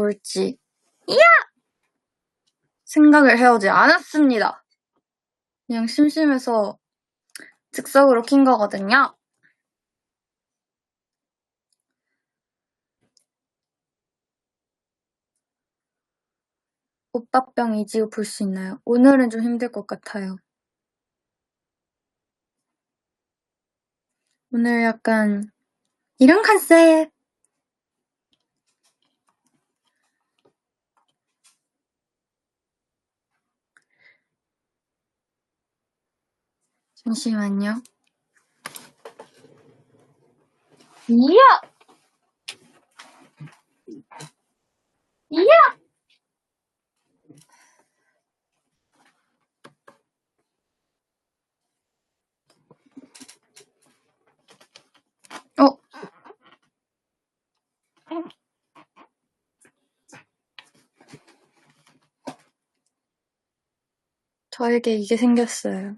볼지 생각을 해오지 않았습니다. 그냥 심심해서 즉석으로 킨 거거든요. 오빠병 이지우 볼 수 있나요? 오늘은 좀 힘들 것 같아요. 오늘 약간 이런 컨셉. 잠시만요. 이야! 이야! 저에게 이게 생겼어요.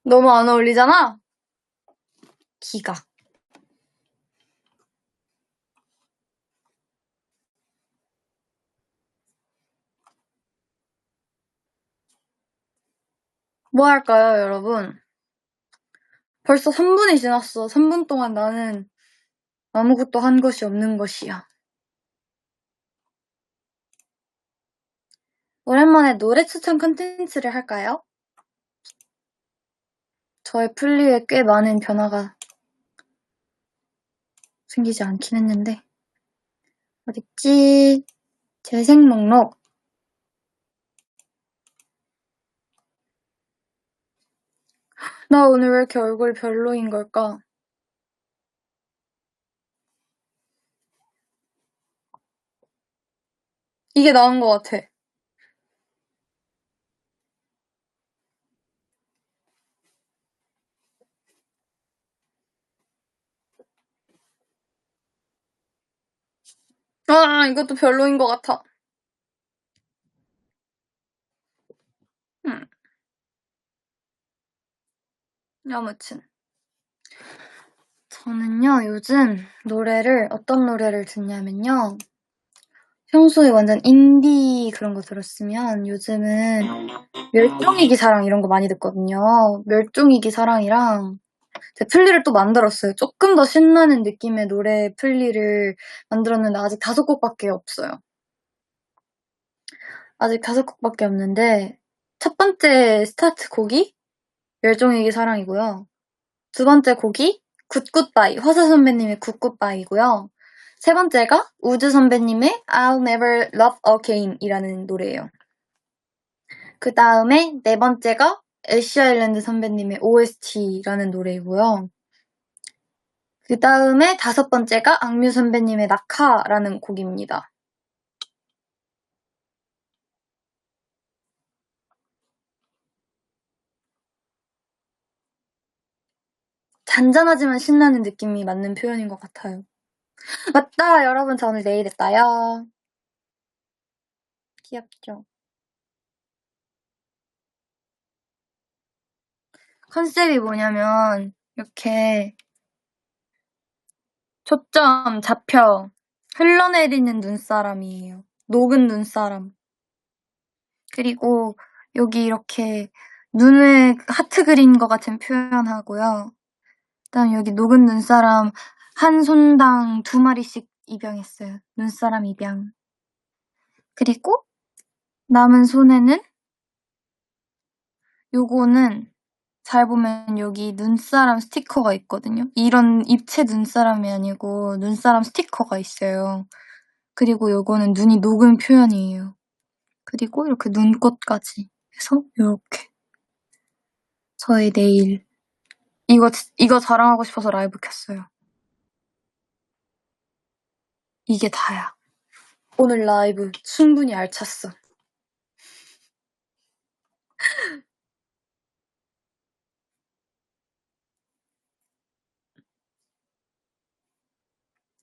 너무 안 어울리잖아? 기각. 뭐 할까요, 여러분? 벌써 3분이 지났어. 3분 동안 나는 아무것도 한 것이 없는 것이야. 오랜만에 노래 추천 콘텐츠를 할까요? 저의 플리에 꽤 많은 변화가 생기지 않긴 했는데. 어딨지? 재생 목록. 나 오늘 왜 이렇게 얼굴 별로인 걸까? 이게 나은 것 같아. 이것도 별로인 것 같아. 아무튼. 저는요, 요즘 어떤 노래를 듣냐면요. 평소에 완전 인디 그런 거 들었으면 요즘은 멸종위기 사랑 이런 거 많이 듣거든요. 멸종위기 사랑이랑 제 플리를 또 만들었어요. 조금 더 신나는 느낌의 노래 플리를 만들었는데 아직 5곡밖에 없어요. 아직 5곡밖에 없는데 첫 번째 스타트 곡이 멸종위기 사랑이고요. 두 번째 곡이 굿굿바이, 화사 선배님의 굿굿바이고요. 세 번째가 우즈 선배님의 I'll Never Love Again 이라는 노래예요. 그 다음에 네 번째가 애쉬 아일랜드 선배님의 OST라는 노래이고요. 그 다음에 5번째가 악뮤 선배님의 낙하라는 곡입니다. 잔잔하지만 신나는 느낌이 맞는 표현인 것 같아요. 맞다! 여러분, 저 오늘 네일 했어요. 귀엽죠? 컨셉이 뭐냐면 이렇게 초점 잡혀 흘러내리는 눈사람이에요. 녹은 눈사람. 그리고 여기 이렇게 눈에 하트 그린 것 같은 표현하고요. 그다음 여기 녹은 눈사람 한 손당 2마리씩 입양했어요. 눈사람 입양. 그리고 남은 손에는 요거는 잘 보면 여기 눈사람 스티커가 있거든요. 이런 입체 눈사람이 아니고 눈사람 스티커가 있어요. 그리고 요거는 눈이 녹은 표현이에요. 그리고 이렇게 눈꽃까지 해서 요렇게 저의 네일. 이거 자랑하고 싶어서 라이브 켰어요. 이게 다야. 오늘 라이브 충분히 알찼어.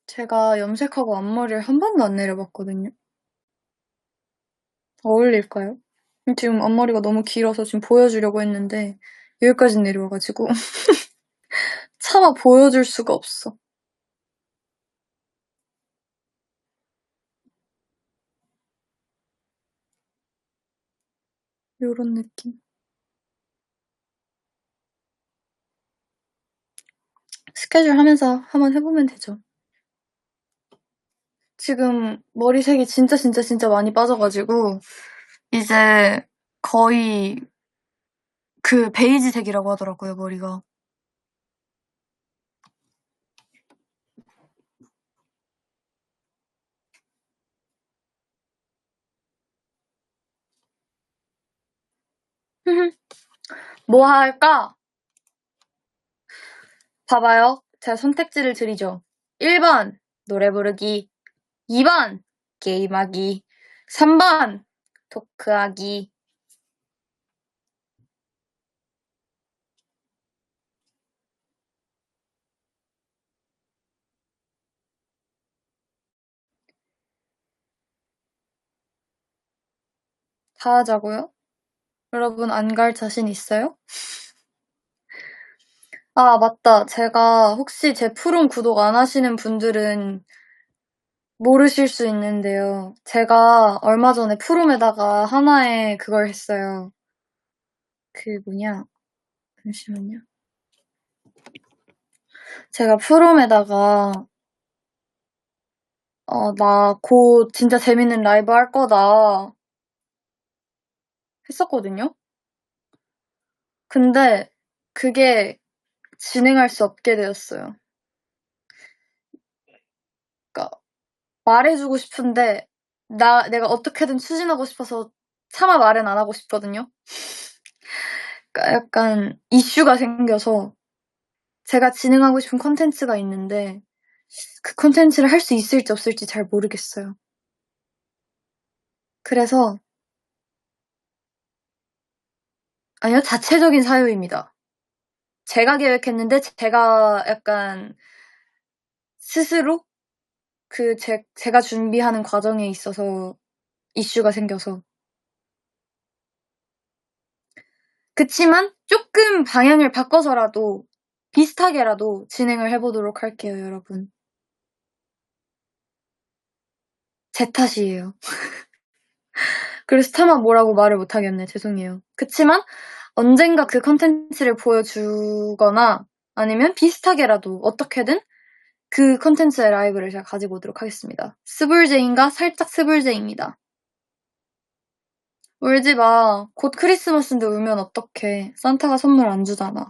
제가 염색하고 앞머리를 한 번도 안 내려봤거든요. 어울릴까요? 지금 앞머리가 너무 길어서 지금 보여주려고 했는데 여기까지 내려와가지고 차마 보여줄 수가 없어. 요런 느낌. 스케줄 하면서 한번 해보면 되죠. 지금 머리색이 진짜 많이 빠져가지고 이제 거의 그 베이지색이라고 하더라고요, 머리가. 뭐 할까? 봐봐요. 제가 선택지를 드리죠. 1번 노래 부르기, 2번 게임하기, 3번 토크하기. 다 하자고요? 여러분 안 갈 자신 있어요? 아, 맞다. 제가 혹시 제 푸른 구독 안 하시는 분들은 모르실 수 있는데요. 제가 얼마 전에 푸름에다가 하나의 그걸 했어요. 그 뭐냐? 잠시만요. 제가 푸름에다가 나 곧 진짜 재밌는 라이브 할 거다 했었거든요. 근데 그게 진행할 수 없게 되었어요. 그러니까 말해주고 싶은데 내가 어떻게든 추진하고 싶어서 차마 말은 안 하고 싶거든요. 그러니까 약간 이슈가 생겨서 제가 진행하고 싶은 콘텐츠가 있는데 그 콘텐츠를 할 수 있을지 없을지 잘 모르겠어요. 그래서 아니요, 자체적인 사유입니다. 제가 계획했는데 제가 약간 스스로 제가 준비하는 과정에 있어서 이슈가 생겨서. 그치만 조금 방향을 바꿔서라도 비슷하게라도 진행을 해보도록 할게요, 여러분. 제 탓이에요. 그래서 차마 뭐라고 말을 못하겠네. 죄송해요. 그치만 언젠가 그 컨텐츠를 보여주거나 아니면 비슷하게라도 어떻게든 그 컨텐츠의 라이브를 제가 가지고 오도록 하겠습니다. 스불제인가 살짝 스불제입니다. 울지 마. 곧 크리스마스인데 울면 어떡해. 산타가 선물 안 주잖아.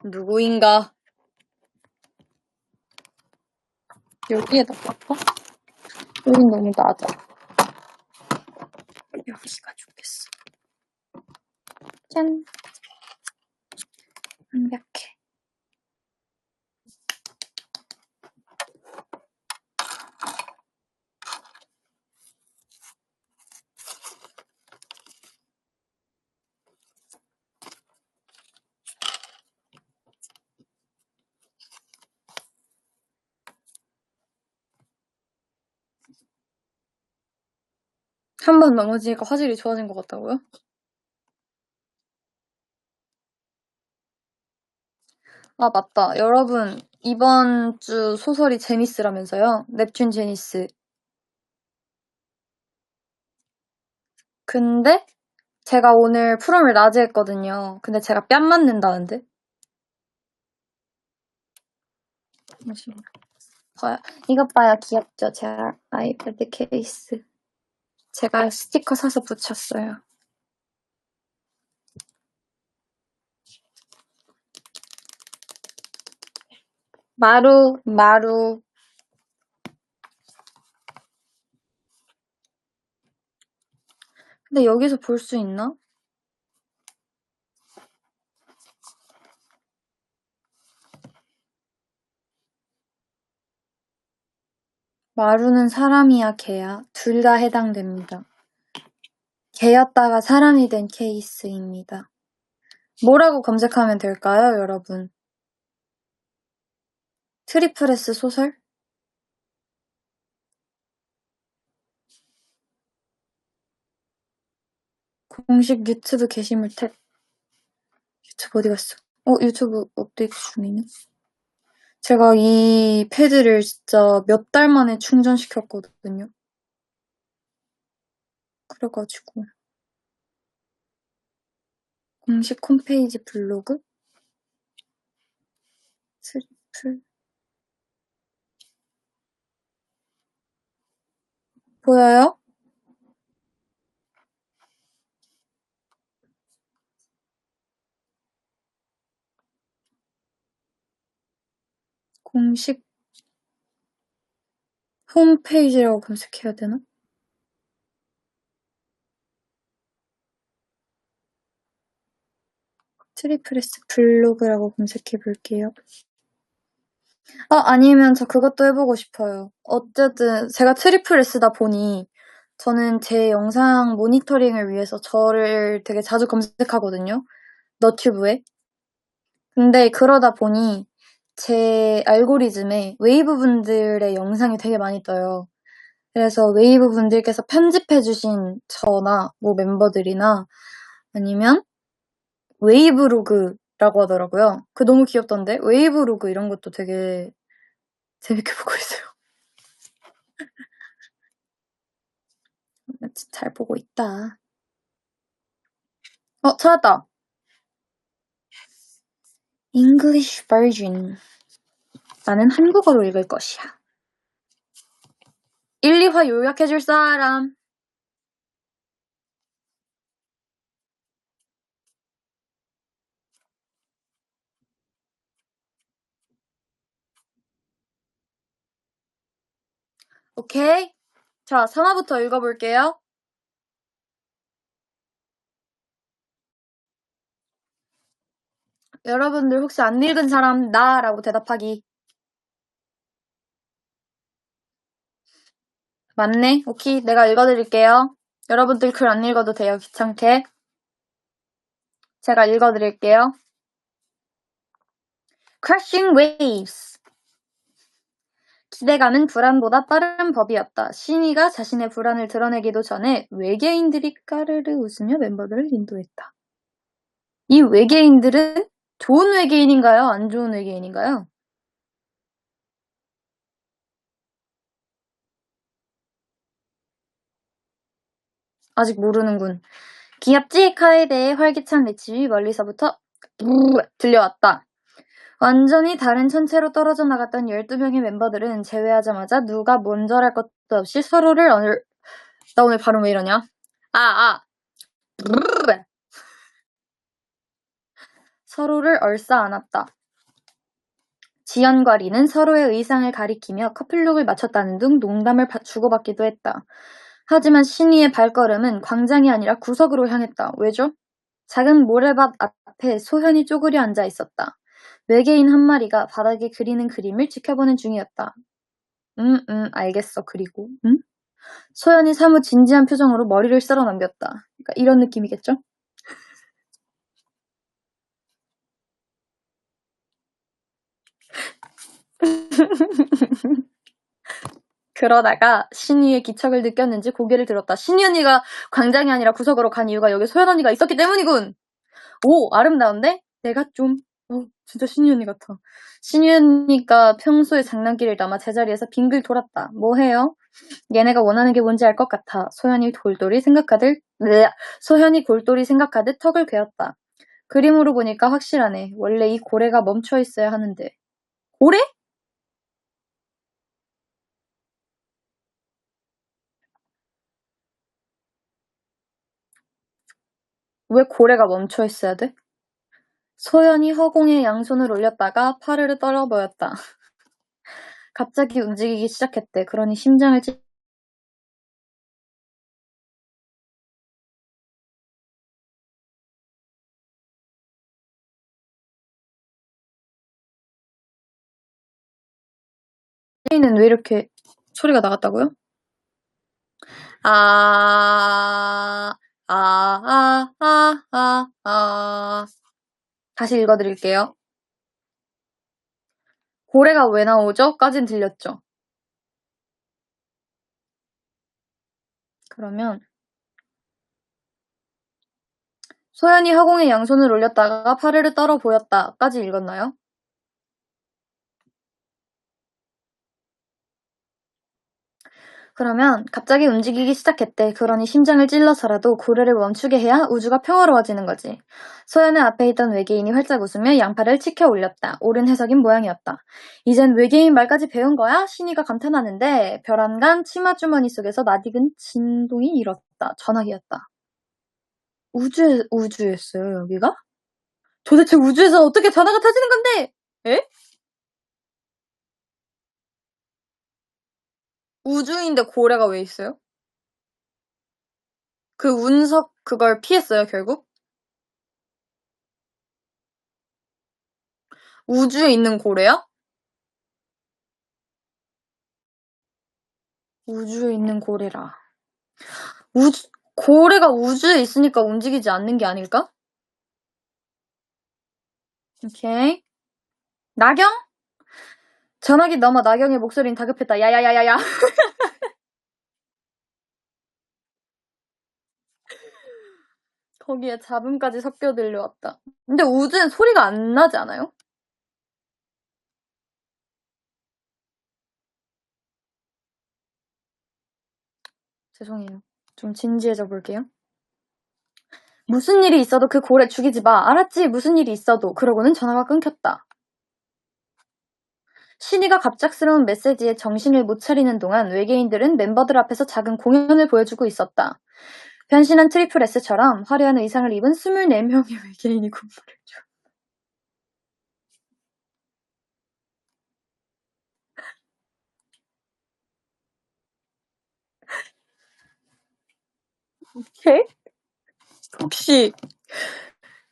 누구인가? 여기에다 깎아? 여긴 너무 낮아. 여기가 좋겠어. 짠. 완벽해. 한 번 넘어지니까 화질이 좋아진 것 같다고요? 아, 맞다. 여러분, 이번 주 소설이 제니스라면서요? 넵튠 제니스. 근데 제가 오늘 프롬을 낮에 했거든요. 근데 제가 뺨 맞는다는데? 잠시만요. 봐요. 이것 봐요. 귀엽죠? 제 아이패드 케이스. 제가 스티커 사서 붙였어요. 마루. 근데 여기서 볼 수 있나? 마루는 사람이야, 개야? 둘 다 해당됩니다. 개였다가 사람이 된 케이스입니다. 뭐라고 검색하면 될까요, 여러분? 트리플 S 소설? 공식 유튜브 게시물 탭. 유튜브 어디 갔어? 유튜브 업데이트 중이네. 제가 이 패드를 진짜 몇 달 만에 충전시켰거든요. 그래가지고. 공식 홈페이지 블로그? 트리플. 보여요? 공식 홈페이지라고 검색해야 되나? 트리플스 블로그라고 검색해 볼게요. 아니면 저 그것도 해보고 싶어요. 어쨌든 제가 트리플 S다 보니 저는 제 영상 모니터링을 위해서 저를 되게 자주 검색하거든요. 너튜브에. 근데 그러다 보니 제 알고리즘에 웨이브 분들의 영상이 되게 많이 떠요. 그래서 웨이브 분들께서 편집해주신 저나 뭐 멤버들이나 아니면 웨이브로그라고 하더라고요. 그 너무 귀엽던데? 웨이브로그 이런 것도 되게 재밌게 보고 있어요. 잘 보고 있다. 찾았다. English version. 나는 한국어로 읽을 것이야. 1, 2화 요약해줄 사람. 오케이. 자, 3화부터 읽어볼게요. 여러분들 혹시 안 읽은 사람 나라고 대답하기. 맞네. 오케이. 내가 읽어드릴게요. 여러분들 글 안 읽어도 돼요. 귀찮게. 제가 읽어드릴게요. Crashing Waves. 기대감은 불안보다 빠른 법이었다. 신이가 자신의 불안을 드러내기도 전에 외계인들이 까르르 웃으며 멤버들을 인도했다. 이 외계인들은 좋은 외계인인가요? 안 좋은 외계인인가요? 아직 모르는군. 귀엽지? 카에 대해 활기찬 외침이 멀리서부터 들려왔다. 완전히 다른 천체로 떨어져 나갔던 12명의 멤버들은 제외하자마자 누가 먼저랄 것도 없이 서로를 나 오늘 발음 왜 이러냐? 서로를 얼싸안았다. 지연과 리는 서로의 의상을 가리키며 커플룩을 맞췄다는 등 농담을 주고받기도 했다. 하지만 신이의 발걸음은 광장이 아니라 구석으로 향했다. 왜죠? 작은 모래밭 앞에 소현이 쪼그려 앉아 있었다. 외계인 한 마리가 바닥에 그리는 그림을 지켜보는 중이었다. 알겠어. 그리고 소현이 사뭇 진지한 표정으로 머리를 쓸어 넘겼다. 그러니까 이런 느낌이겠죠? 그러다가 신이의 기척을 느꼈는지 고개를 들었다. 신이 언니가 광장이 아니라 구석으로 간 이유가 여기 소연 언니가 있었기 때문이군. 오, 아름다운데? 내가 좀 진짜 신이 언니 같아. 신이 언니가 평소에 장난기를 담아 제자리에서 빙글 돌았다. 뭐 해요? 얘네가 원하는 게 뭔지 알 것 같아. 소연이 골똘히 생각하듯 턱을 괴었다. 그림으로 보니까 확실하네. 원래 이 고래가 멈춰 있어야 하는데. 고래? 왜 고래가 멈춰 있어야 돼? 소연이 허공에 양손을 올렸다가 파르르 떨어보였다. 갑자기 움직이기 시작했대. 그러니 심장을 찌는 왜 이렇게 소리가 나갔다고요? 다시 읽어드릴게요. 고래가 왜 나오죠? 까진 들렸죠? 그러면 소연이 허공에 양손을 올렸다가 파르르 떨어 보였다 까지 읽었나요? 그러면 갑자기 움직이기 시작했대. 그러니 심장을 찔러서라도 고래를 멈추게 해야 우주가 평화로워지는 거지. 소연은 앞에 있던 외계인이 활짝 웃으며 양팔을 치켜 올렸다. 옳은 해석인 모양이었다. 이젠 외계인 말까지 배운 거야? 신이가 감탄하는데 벼랑간 치마주머니 속에서 낯익은 진동이 일었다. 전화기였다. 우주였어요, 여기가? 도대체 우주에서 어떻게 전화가 터지는 건데? 에? 우주인데 고래가 왜 있어요? 그 운석 그걸 피했어요, 결국? 우주에 있는 고래야? 우주에 있는 고래라. 고래가 우주에 있으니까 움직이지 않는 게 아닐까? 오케이. 나경? 전화기 넘어 나경의 목소리는 다급했다. 야야야야야. 거기에 잡음까지 섞여 들려왔다. 근데 우주엔 소리가 안 나지 않아요? 죄송해요. 좀 진지해져 볼게요. 무슨 일이 있어도 그 고래 죽이지 마. 알았지? 무슨 일이 있어도. 그러고는 전화가 끊겼다. 신이가 갑작스러운 메시지에 정신을 못 차리는 동안 외계인들은 멤버들 앞에서 작은 공연을 보여주고 있었다. 변신한 트리플 S처럼 화려한 의상을 입은 24명의 외계인이 군무를 줘. 오케이? 혹시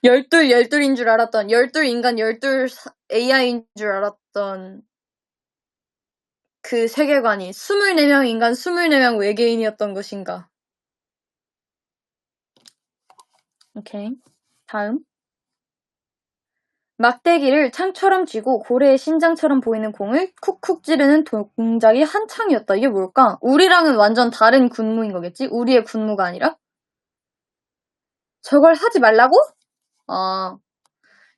열둘인 줄 알았던, 열둘 인간, 열둘 AI인 줄 알았던 그 세계관이 24명 인간, 24명 외계인이었던 것인가? 오케이. 다음. 막대기를 창처럼 쥐고 고래의 신장처럼 보이는 공을 쿡쿡 찌르는 동작이 한창이었다. 이게 뭘까? 우리랑은 완전 다른 군무인 거겠지? 우리의 군무가 아니라? 저걸 하지 말라고? 아.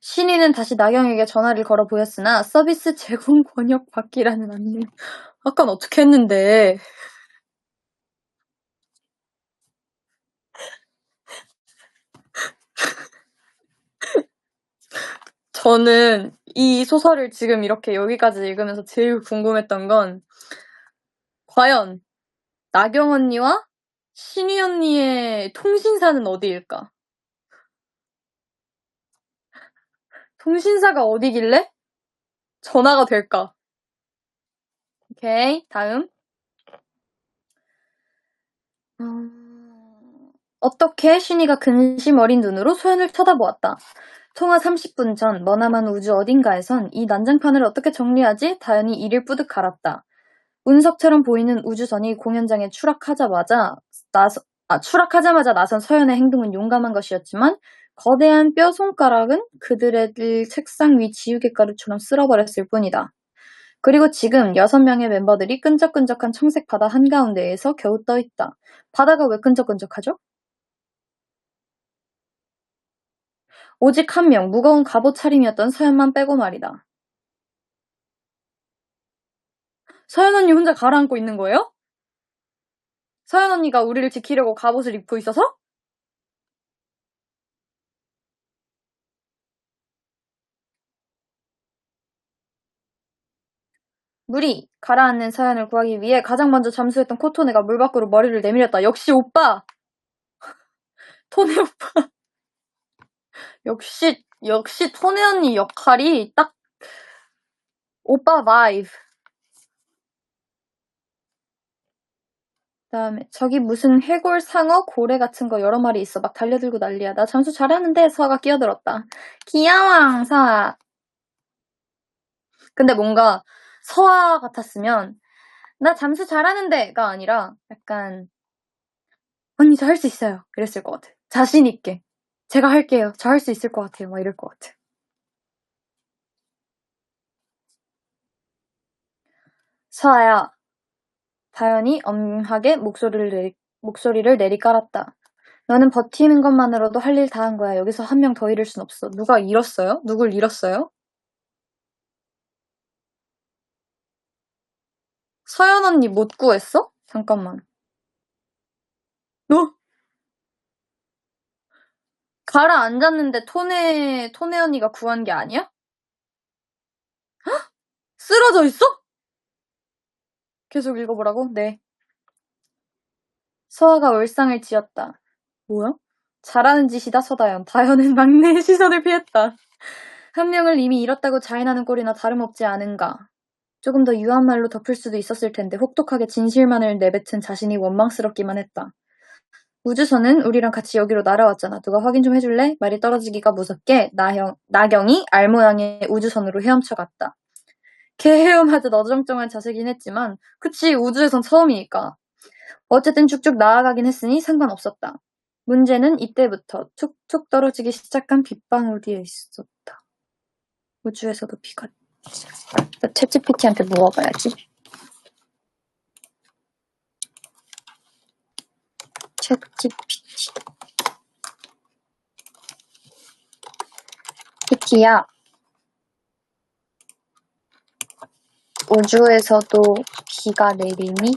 신이는 다시 나경에게 전화를 걸어 보였으나 서비스 제공 권역 받기라는 안내. 아깐 어떻게 했는데. 저는 이 소설을 지금 이렇게 여기까지 읽으면서 제일 궁금했던 건 과연 나경 언니와 신희 언니의 통신사는 어디일까? 통신사가 어디길래 전화가 될까? 오케이, 다음. 어떻게 신이가 근심 어린 눈으로 소연을 쳐다보았다. 통화 30분 전 머나먼 우주 어딘가에선 이 난장판을 어떻게 정리하지? 다연이 이를 뿌듯 갈았다. 운석처럼 보이는 우주선이 공연장에 추락하자마자 나선 서연의 행동은 용감한 것이었지만 거대한 뼈 손가락은 그들의 책상 위 지우개가루처럼 쓸어버렸을 뿐이다. 그리고 지금 6명의 멤버들이 끈적끈적한 청색 바다 한가운데에서 겨우 떠있다. 바다가 왜 끈적끈적하죠? 오직 한 명, 무거운 갑옷 차림이었던 서연만 빼고 말이다. 서연 언니 혼자 가라앉고 있는 거예요? 서연 언니가 우리를 지키려고 갑옷을 입고 있어서? 물이 가라앉는 서연을 구하기 위해 가장 먼저 잠수했던 코토네가 물 밖으로 머리를 내밀었다. 역시 오빠! 토네 오빠. 역시 토네 언니 역할이 딱 오빠 바이브. 그다음에 저기 무슨 해골, 상어, 고래 같은 거 여러 마리 있어. 막 달려들고 난리야. 나 잠수 잘하는데 서아가 끼어들었다. 귀여워, 서아. 근데 뭔가 서아 같았으면 나 잠수 잘하는데가 아니라 약간 언니 저 할 수 있어요. 이랬을 것 같아. 자신 있게. 제가 할게요. 저 할 수 있을 것 같아요. 막 이럴 것 같아. 서아야. 다연이 엄하게 목소리를 내리깔았다. 너는 버티는 것만으로도 할 일 다 한 거야. 여기서 한 명 더 잃을 순 없어. 누가 잃었어요? 누굴 잃었어요? 서연 언니 못 구했어? 잠깐만. 너? 가라앉았는데 토네 언니가 구한 게 아니야? 쓰러져 있어? 계속 읽어보라고? 네. 서아가 울상을 지었다. 뭐야? 잘하는 짓이다, 서다연. 다연은 막내의 시선을 피했다. 한 명을 이미 잃었다고 자인하는 꼴이나 다름없지 않은가. 조금 더 유한 말로 덮을 수도 있었을 텐데 혹독하게 진실만을 내뱉은 자신이 원망스럽기만 했다. 우주선은 우리랑 같이 여기로 날아왔잖아. 누가 확인 좀 해줄래? 말이 떨어지기가 무섭게 나경이 알모양의 우주선으로 헤엄쳐갔다. 개 헤엄하듯 어정쩡한 자세긴 했지만 그치, 우주에선 처음이니까. 어쨌든 쭉쭉 나아가긴 했으니 상관없었다. 문제는 이때부터 툭툭 떨어지기 시작한 빗방울이 있었다. 우주에서도 비가... 챗GPT한테 물어봐야지. 챗GPT. PT야, 우주에서도 비가 내리니?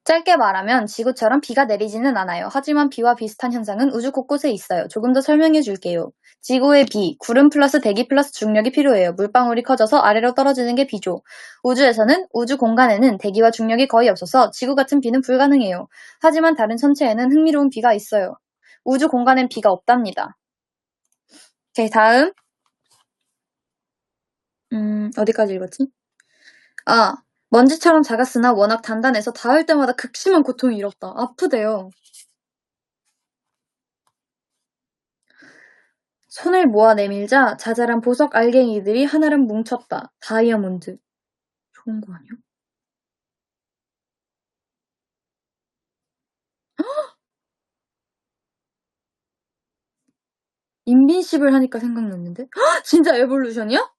짧게 말하면 지구처럼 비가 내리지는 않아요. 하지만 비와 비슷한 현상은 우주 곳곳에 있어요. 조금 더 설명해 줄게요. 지구의 비, 구름 플러스 대기 플러스 중력이 필요해요. 물방울이 커져서 아래로 떨어지는 게 비죠. 우주에서는, 우주 공간에는 대기와 중력이 거의 없어서 지구 같은 비는 불가능해요. 하지만 다른 천체에는 흥미로운 비가 있어요. 우주 공간엔 비가 없답니다. 오케이, 다음. 어디까지 읽었지? 아, 먼지처럼 작았으나 워낙 단단해서 닿을 때마다 극심한 고통이 일었다. 아프대요. 손을 모아 내밀자 자잘한 보석 알갱이들이 하나를 뭉쳤다. 다이아몬드. 좋은 거 아니야? 인빈십을 하니까 생각났는데? 진짜 에볼루션이야?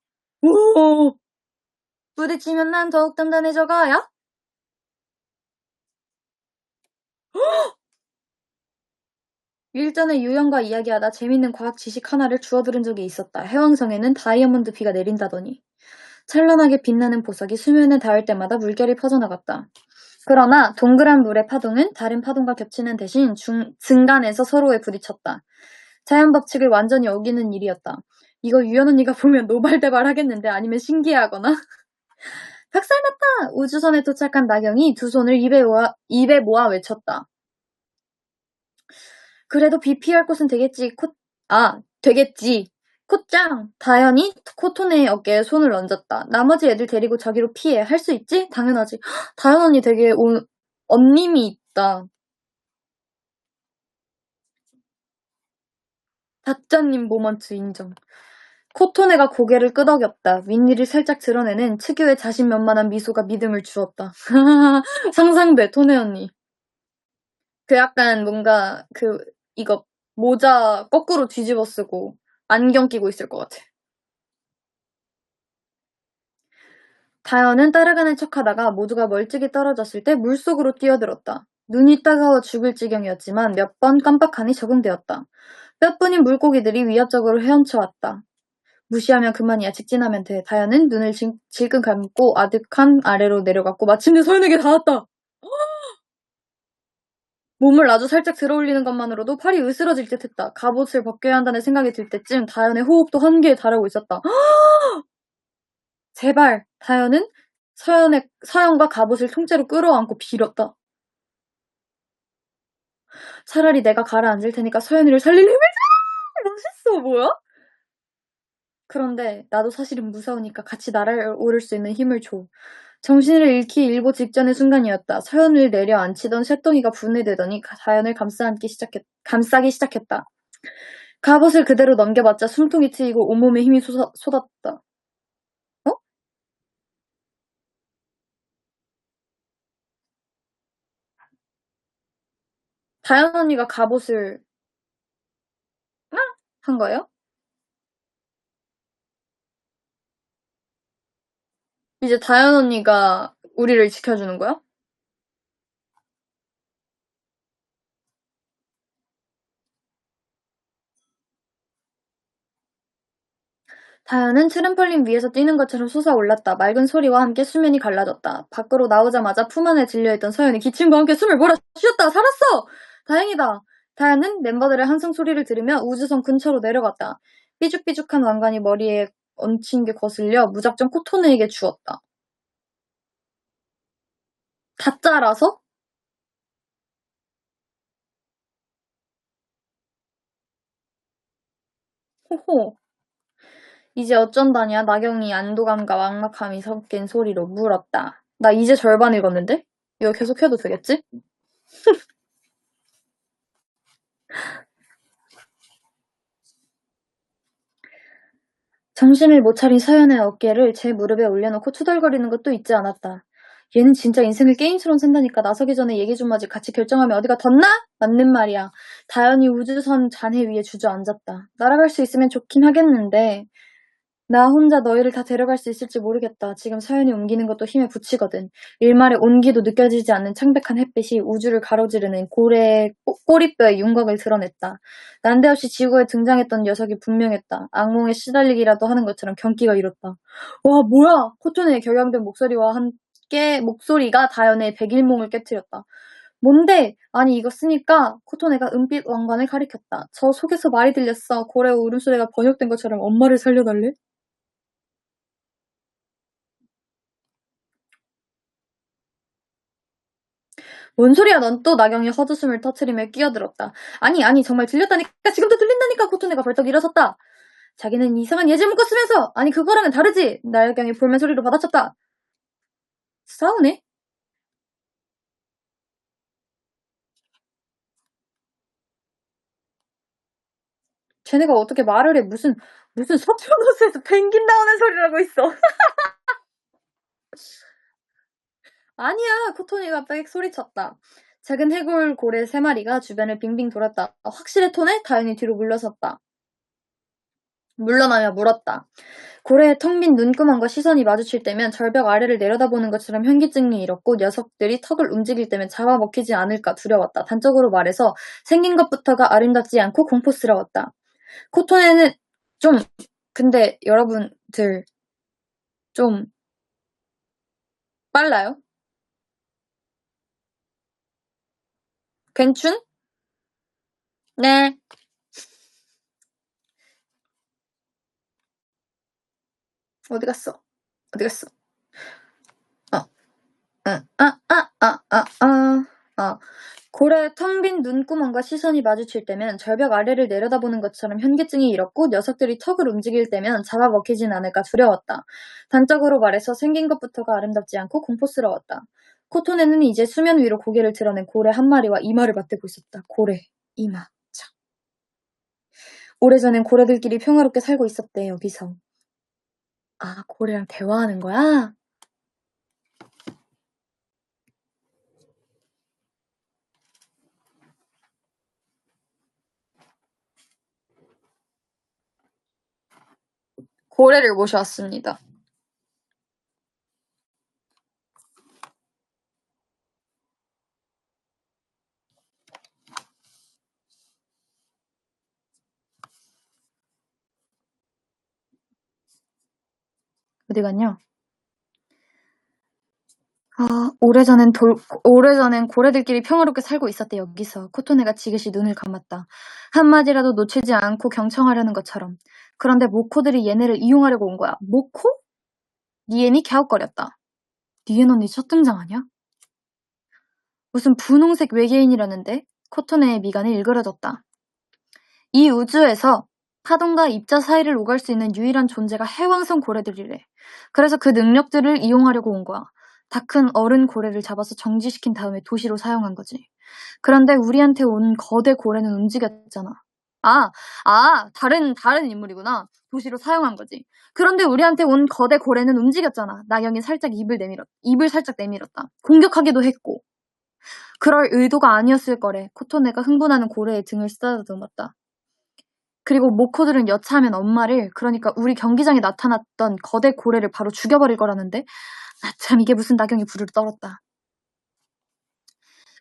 오! 부딪히면 난 더욱 단단해져 가야? 일전에 유영과 이야기하다 재밌는 과학 지식 하나를 주워들은 적이 있었다. 해왕성에는 다이아몬드 비가 내린다더니. 찬란하게 빛나는 보석이 수면에 닿을 때마다 물결이 퍼져나갔다. 그러나 동그란 물의 파동은 다른 파동과 겹치는 대신 중간에서 서로에 부딪혔다. 자연 법칙을 완전히 어기는 일이었다. 이거 유연 언니가 보면 노발대발 하겠는데 아니면 신기해하거나. 박살났다! 우주선에 도착한 나경이 두 손을 입에 모아 외쳤다. 그래도 비 피할 곳은 되겠지. 되겠지. 콧짱! 다현이 코토네의 어깨에 손을 얹었다. 나머지 애들 데리고 저기로 피해. 할 수 있지? 당연하지. 다현 언니 되게 언님이 있다. 다짜님 모먼트 인정. 코토네가 고개를 끄덕였다. 윗니를 살짝 드러내는 특유의 자신만만한 미소가 믿음을 주었다. 상상돼, 토네 언니. 그 약간 뭔가 이거 모자 거꾸로 뒤집어 쓰고 안경 끼고 있을 것 같아. 다현은 따라가는 척하다가 모두가 멀찍이 떨어졌을 때 물속으로 뛰어들었다. 눈이 따가워 죽을 지경이었지만 몇 번 깜빡하니 적응되었다. 몇 분인 물고기들이 위협적으로 헤엄쳐왔다. 무시하면 그만이야. 직진하면 돼. 다현은 눈을 질끈 감고 아득한 아래로 내려갔고 마침내 서연에게 닿았다. 몸을 아주 살짝 들어올리는 것만으로도 팔이 으스러질 듯했다. 갑옷을 벗겨야 한다는 생각이 들 때쯤 다현의 호흡도 한계에 달하고 있었다. 제발! 다현은 서연과 갑옷을 통째로 끌어안고 빌었다. 차라리 내가 가라앉을 테니까 서연이를 살릴 힘을 줘! 멋있어, 뭐야? 그런데 나도 사실은 무서우니까 같이 날아오를 수 있는 힘을 줘. 정신을 잃기 일보 직전의 순간이었다. 서연을 내려앉히던 쇳덩이가 분해되더니 다현을 감싸기 시작했다. 갑옷을 그대로 넘겨봤자 숨통이 트이고 온몸에 힘이 쏟았다. 어? 다현 언니가 갑옷을 한 거예요? 이제 다현 언니가 우리를 지켜주는 거야? 다현은 트램펄린 위에서 뛰는 것처럼 솟아올랐다. 맑은 소리와 함께 수면이 갈라졌다. 밖으로 나오자마자 품 안에 질려있던 서연이 기침과 함께 숨을 몰아쉬었다. 살았어! 다행이다. 다현은 멤버들의 함성 소리를 들으며 우주선 근처로 내려갔다. 삐죽삐죽한 왕관이 머리에 얹힌 게 거슬려 무작정 코토네에게 주었다. 다 짜라서? 호호. 이제 어쩐다냐? 나경이 안도감과 막막함이 섞인 소리로 물었다. 나 이제 절반 읽었는데? 이거 계속해도 되겠지? 정신을 못 차린 서연의 어깨를 제 무릎에 올려놓고 투덜거리는 것도 잊지 않았다. 얘는 진짜 인생을 게임처럼 산다니까. 나서기 전에 얘기 좀 하지. 같이 결정하면 어디가 덧나? 맞는 말이야. 다현이 우주선 잔해 위에 주저앉았다. 날아갈 수 있으면 좋긴 하겠는데 나 혼자 너희를 다 데려갈 수 있을지 모르겠다. 지금 서연이 옮기는 것도 힘에 부치거든. 일말의 온기도 느껴지지 않는 창백한 햇빛이 우주를 가로지르는 고래의 꼬리뼈의 윤곽을 드러냈다. 난데없이 지구에 등장했던 녀석이 분명했다. 악몽에 시달리기라도 하는 것처럼 경기가 일었다. 와, 뭐야! 코토네의 격양된 목소리와 함께 목소리가 다현의 백일몽을 깨뜨렸다. 뭔데? 아니 이거 쓰니까 코토네가 은빛 왕관을 가리켰다. 저 속에서 말이 들렸어. 고래 울음소리가 번역된 것처럼 엄마를 살려달래? 뭔 소리야 넌 또. 나경이 헛웃음을 터트리며 끼어들었다. 아니 정말 들렸다니까. 지금도 들린다니까. 코토네가 벌떡 일어섰다. 자기는 이상한 예절 문구 쓰면서. 아니 그거랑은 다르지. 나경이 볼멘 소리로 받아쳤다. 싸우네? 쟤네가 어떻게 말을 해. 무슨 서촌호수에서 펭귄 나오는 소리라고 있어. 아니야. 코토네가 빽 소리쳤다. 작은 해골 고래 3마리가 주변을 빙빙 돌았다. 확실해 토네? 다현이 뒤로 물러섰다. 물러나며 물었다. 고래의 텅 빈 눈구멍과 시선이 마주칠 때면 절벽 아래를 내려다보는 것처럼 현기증이 일었고 녀석들이 턱을 움직일 때면 잡아먹히지 않을까 두려웠다. 단적으로 말해서 생긴 것부터가 아름답지 않고 공포스러웠다. 코토네는 좀 근데 여러분들 좀 빨라요? 괜춘? 네. 어디 갔어? 어디 갔어? 어. 아. 고래의 텅 빈 눈구멍과 시선이 마주칠 때면 절벽 아래를 내려다보는 것처럼 현기증이 일었고 녀석들이 턱을 움직일 때면 잡아먹히진 않을까 두려웠다. 단적으로 말해서 생긴 것부터가 아름답지 않고 공포스러웠다. 코토네는 이제 수면 위로 고개를 드러낸 고래 한 마리와 이마를 맞대고 있었다. 고래, 이마, 참. 오래전엔 고래들끼리 평화롭게 살고 있었대, 여기서. 아, 고래랑 대화하는 거야? 고래를 모셔왔습니다. 어디 갔냐? 오래전엔 고래들끼리 평화롭게 살고 있었대, 여기서. 코토네가 지그시 눈을 감았다. 한마디라도 놓치지 않고 경청하려는 것처럼. 그런데 모코들이 얘네를 이용하려고 온 거야. 모코? 니엔이 갸웃거렸다. 니엔 언니 첫 등장 아냐? 무슨 분홍색 외계인이라는데? 코토네의 미간이 일그러졌다. 이 우주에서 파동과 입자 사이를 오갈 수 있는 유일한 존재가 해왕성 고래들이래. 그래서 그 능력들을 이용하려고 온 거야. 다 큰 어른 고래를 잡아서 정지시킨 다음에 도시로 사용한 거지. 그런데 우리한테 온 거대 고래는 움직였잖아. 다른 인물이구나. 도시로 사용한 거지. 그런데 우리한테 온 거대 고래는 움직였잖아. 나경이 입을 살짝 내밀었다. 공격하기도 했고. 그럴 의도가 아니었을 거래. 코토네가 흥분하는 고래의 등을 쓰다듬었다. 그리고 모코들은 여차하면 엄마를, 그러니까 우리 경기장에 나타났던 거대 고래를 바로 죽여버릴 거라는데. 참 이게 무슨. 나경이 불을 떨었다.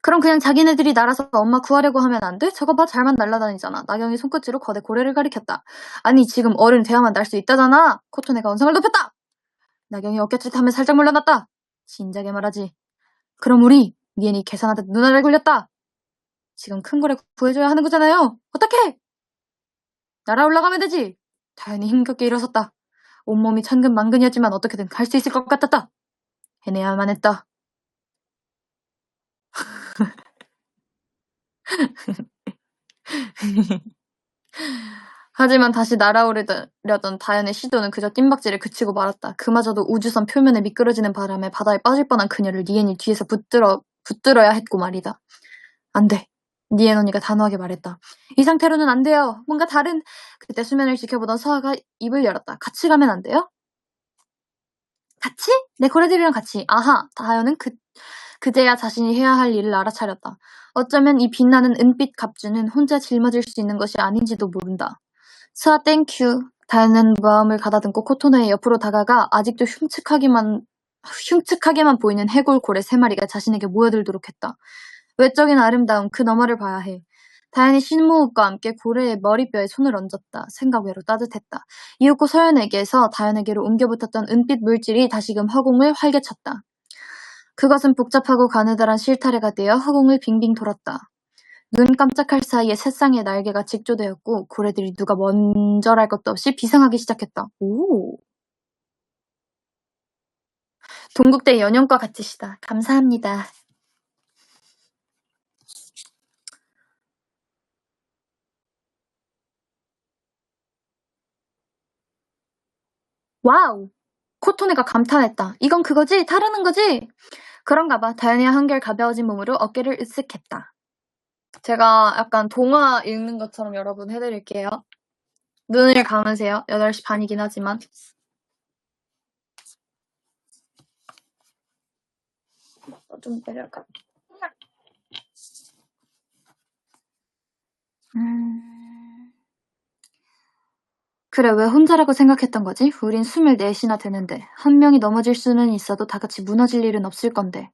그럼 그냥 자기네들이 날아서 엄마 구하려고 하면 안 돼? 저거 봐, 잘만 날아다니잖아. 나경이 손끝으로 거대 고래를 가리켰다. 아니, 지금 어른 대화만 날 수 있다잖아. 코토네가 언성을 높였다. 나경이 어깨짓하며 살짝 물러났다. 진작에 말하지. 그럼 우리 니엔이 계산하듯 누나를 굴렸다. 지금 큰 고래 구해줘야 하는 거잖아요. 어떡해? 날아 올라가면 되지. 다현이 힘겹게 일어섰다. 온몸이 천근만근이었지만 어떻게든 갈 수 있을 것 같았다. 해내야만 했다. 하지만 다시 날아오려던 다현의 시도는 그저 뜀박질에 그치고 말았다. 그마저도 우주선 표면에 미끄러지는 바람에 바다에 빠질 뻔한 그녀를 니엔이 뒤에서 붙들어야 했고 말이다. 안 돼. 니엔 언니가 단호하게 말했다. 이 상태로는 안 돼요. 뭔가 다른... 그때 수면을 지켜보던 서아가 입을 열었다. 같이 가면 안 돼요? 같이? 내 고래들이랑 같이. 아하. 다현은 그제야 자신이 해야 할 일을 알아차렸다. 어쩌면 이 빛나는 은빛 갑주는 혼자 짊어질 수 있는 것이 아닌지도 모른다. 스아 땡큐. 다현은 마음을 가다듬고 코토네의 옆으로 다가가 아직도 흉측하게만 보이는 해골 고래 3마리가 자신에게 모여들도록 했다. 외적인 아름다움 그 너머를 봐야 해. 다현이 심호흡과 함께 고래의 머리뼈에 손을 얹었다. 생각 외로 따뜻했다. 이윽고 서연에게서 다현에게로 옮겨붙었던 은빛 물질이 다시금 허공을 활개쳤다. 그것은 복잡하고 가느다란 실타래가 되어 허공을 빙빙 돌았다. 눈 깜짝할 사이에 새쌍의 날개가 직조되었고 고래들이 누가 먼저랄 것도 없이 비상하기 시작했다. 오. 동국대 연영과 같으시다. 감사합니다. 와우! 코토네가 감탄했다. 이건 그거지? 타르는 거지? 그런가 봐. 다현이의 한결 가벼워진 몸으로 어깨를 으쓱했다. 제가 약간 동화 읽는 것처럼 여러분 해드릴게요. 눈을 감으세요. 8시 반이긴 하지만. 좀 내려갈까? 그래, 왜 혼자라고 생각했던 거지? 우린 24이나 되는데. 한 명이 넘어질 수는 있어도 다 같이 무너질 일은 없을 건데.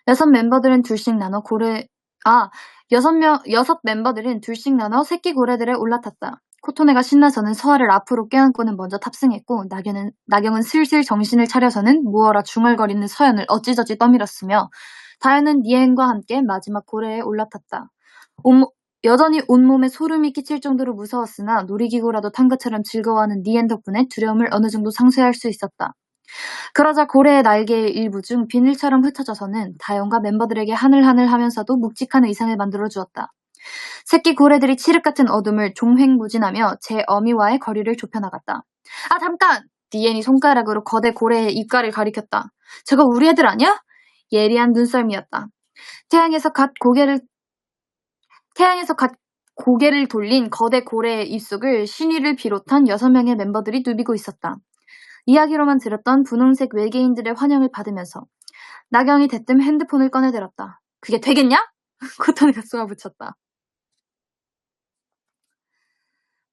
6멤버들은 둘씩 나눠 여섯 멤버들은 둘씩 나눠 새끼 고래들에 올라탔다. 코토네가 신나서는 서아를 앞으로 껴안고는 먼저 탑승했고 나경은 슬슬 정신을 차려서는 무어라 중얼거리는 서연을 어찌저찌 떠밀었으며 다현은 니엔과 함께 마지막 고래에 올라탔다. 여전히 온몸에 소름이 끼칠 정도로 무서웠으나 놀이기구라도 탄 것처럼 즐거워하는 니엔 덕분에 두려움을 어느 정도 상쇄할 수 있었다. 그러자 고래의 날개의 일부 중 비늘처럼 흩어져서는 다현과 멤버들에게 하늘하늘 하면서도 묵직한 의상을 만들어 주었다. 새끼 고래들이 칠흑 같은 어둠을 종횡무진하며 제 어미와의 거리를 좁혀나갔다. 아 잠깐! 니엔이 손가락으로 거대 고래의 입가를 가리켰다. 저거 우리 애들 아니야? 예리한 눈썰미였다. 태양에서 갓 고개를 돌린 거대 고래의 입속을 신이를 비롯한 6명의 멤버들이 누비고 있었다. 이야기로만 들었던 분홍색 외계인들의 환영을 받으면서 나경이 대뜸 핸드폰을 꺼내들었다. 그게 되겠냐? 코토네가 쏘아붙였다.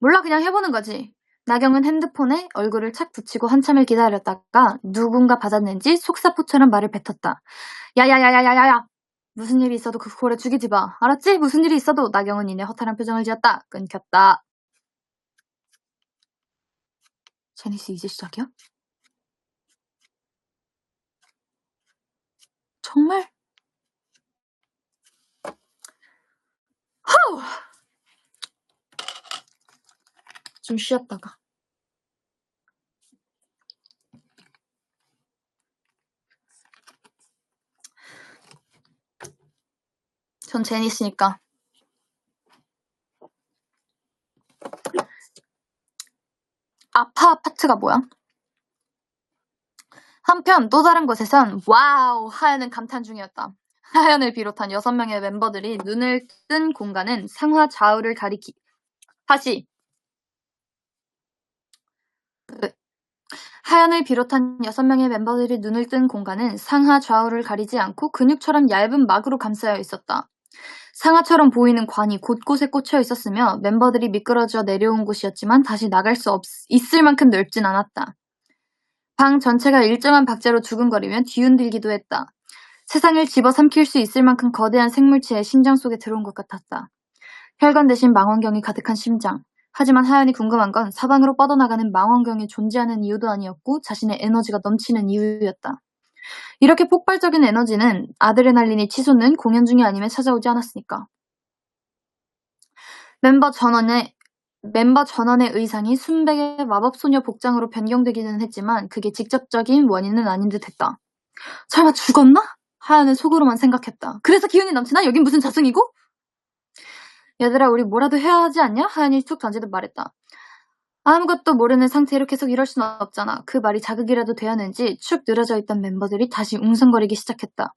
몰라 그냥 해보는 거지. 나경은 핸드폰에 얼굴을 착 붙이고 한참을 기다렸다가 누군가 받았는지 속사포처럼 말을 뱉었다. 야야야야야야야! 무슨 일이 있어도 그 고래 죽이지 마. 알았지? 무슨 일이 있어도. 나경은 이내 허탈한 표정을 지었다. 끊겼다. 제니스 이제 시작이야? 정말? 하우! 좀 쉬었다가. 전 제니스니까. 아파 파트가 뭐야? 한편 또 다른 곳에선 와우! 하연은 감탄 중이었다. 하연을 비롯한 6명의 멤버들이 눈을 뜬 공간은 상하 좌우를 하연을 비롯한 6명의 멤버들이 눈을 뜬 공간은 상하 좌우를 가리지 않고 근육처럼 얇은 막으로 감싸여 있었다. 상하처럼 보이는 관이 곳곳에 꽂혀 있었으며 멤버들이 미끄러져 내려온 곳이었지만 다시 나갈 수 있을 만큼 넓진 않았다. 방 전체가 일정한 박자로 두근거리며 뒤흔들기도 했다. 세상을 집어삼킬 수 있을 만큼 거대한 생물체의 심장 속에 들어온 것 같았다. 혈관 대신 망원경이 가득한 심장. 하지만 하연이 궁금한 건 사방으로 뻗어나가는 망원경이 존재하는 이유도 아니었고 자신의 에너지가 넘치는 이유였다. 이렇게 폭발적인 에너지는 아드레날린이 치솟는 공연 중이 아니면 찾아오지 않았으니까. 멤버 전원의 의상이 순백의 마법소녀 복장으로 변경되기는 했지만 그게 직접적인 원인은 아닌 듯했다. 설마 죽었나? 하연은 속으로만 생각했다. 그래서 기운이 넘치나? 여긴 무슨 자승이고? 얘들아 우리 뭐라도 해야 하지 않냐? 하연이 툭 던지듯 말했다. 아무것도 모르는 상태로 계속 이럴 수는 없잖아. 그 말이 자극이라도 되었는지 축 늘어져 있던 멤버들이 다시 웅성거리기 시작했다.